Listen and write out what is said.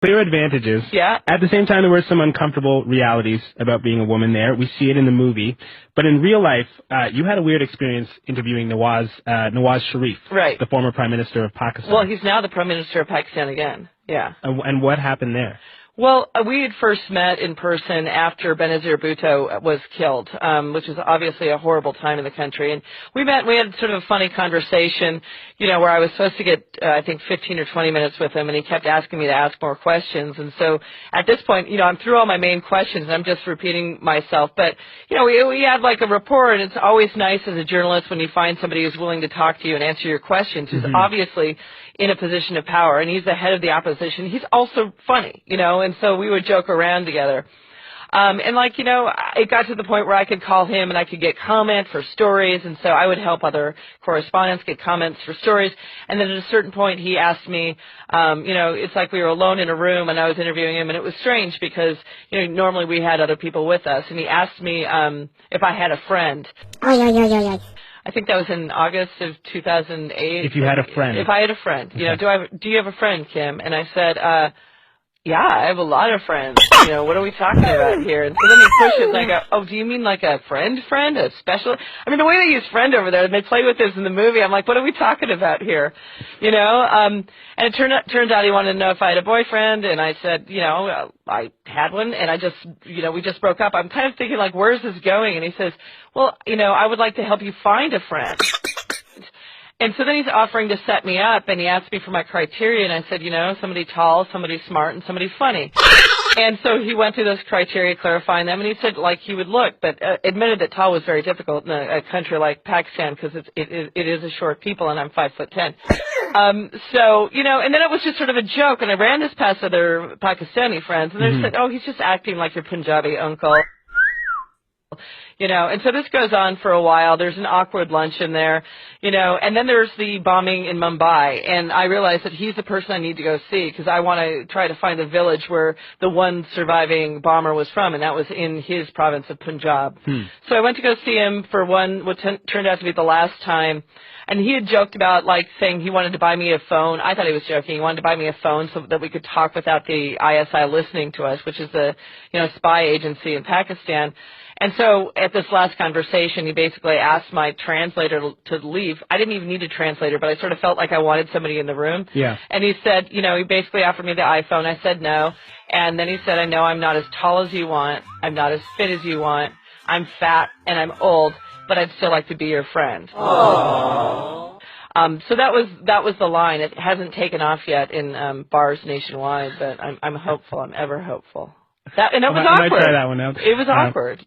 clear advantages. Yeah. At the same time, there were some uncomfortable realities about being a woman there. We see it in the movie. But in real life, you had a weird experience interviewing Nawaz Sharif, right, the former Prime Minister of Pakistan. Well, he's now the Prime Minister of Pakistan again. Yeah. And what happened there? Well, we had first met in person after Benazir Bhutto was killed, which is obviously a horrible time in the country. And we met, we had sort of a funny conversation, you know, where I was supposed to get, I think, 15 or 20 minutes with him, and he kept asking me to ask more questions. And so at this point, you know, I'm through all my main questions, and I'm just repeating myself. But, you know, we had like a rapport, and it's always nice as a journalist when you find somebody who's willing to talk to you and answer your questions, who's obviously in a position of power, and he's the head of the opposition. He's also funny, you know, and so we would joke around together. And like, you know, it got to the point where I could call him and I could get comment for stories, and so I would help other correspondents get comments for stories. And then at a certain point he asked me, you know, it's like we were alone in a room and I was interviewing him, and it was strange because, you know, normally we had other people with us, and he asked me if I had a friend. I think that was in August of 2008. If you had a friend. If I had a friend. You know, do you have a friend, Kim? And I said, yeah, I have a lot of friends. You know, what are we talking about here? And so then he pushes, and I go, oh, do you mean like a friend, a special? I mean, the way they use friend over there, and they play with this in the movie, I'm like, what are we talking about here? You know, and it turns out he wanted to know if I had a boyfriend, and I said, you know, I had one, and I just, you know, we just broke up. I'm kind of thinking, like, where's this going? And he says, well, you know, I would like to help you find a friend. And so then he's offering to set me up, and he asked me for my criteria, and I said, you know, somebody tall, somebody smart, and somebody funny. And so he went through those criteria, clarifying them, and he said, like, he would look, but admitted that tall was very difficult in a country like Pakistan because it is a short people, and I'm 5'10". So, you know, and then it was just sort of a joke, and I ran this past other Pakistani friends, and they said, oh, he's just acting like your Punjabi uncle. You know, and so this goes on for a while. There's an awkward lunch in there, you know, and then there's the bombing in Mumbai, and I realized that he's the person I need to go see because I want to try to find the village where the one surviving bomber was from, and that was in his province of Punjab. So I went to go see him for what turned out to be the last time. And he had joked about, like, saying he wanted to buy me a phone. I thought he was joking. He wanted to buy me a phone so that we could talk without the ISI listening to us, which is the, you know, spy agency in Pakistan. And so at this last conversation, he basically asked my translator to leave. I didn't even need a translator, but I sort of felt like I wanted somebody in the room. Yeah. And he said, you know, he basically offered me the iPhone. I said no. And then he said, I know I'm not as tall as you want. I'm not as fit as you want. I'm fat and I'm old, but I'd still like to be your friend. Aww. So that was the line. It hasn't taken off yet in bars nationwide, but I'm hopeful. I'm ever hopeful. And that was awkward. I might try that one out. It was awkward.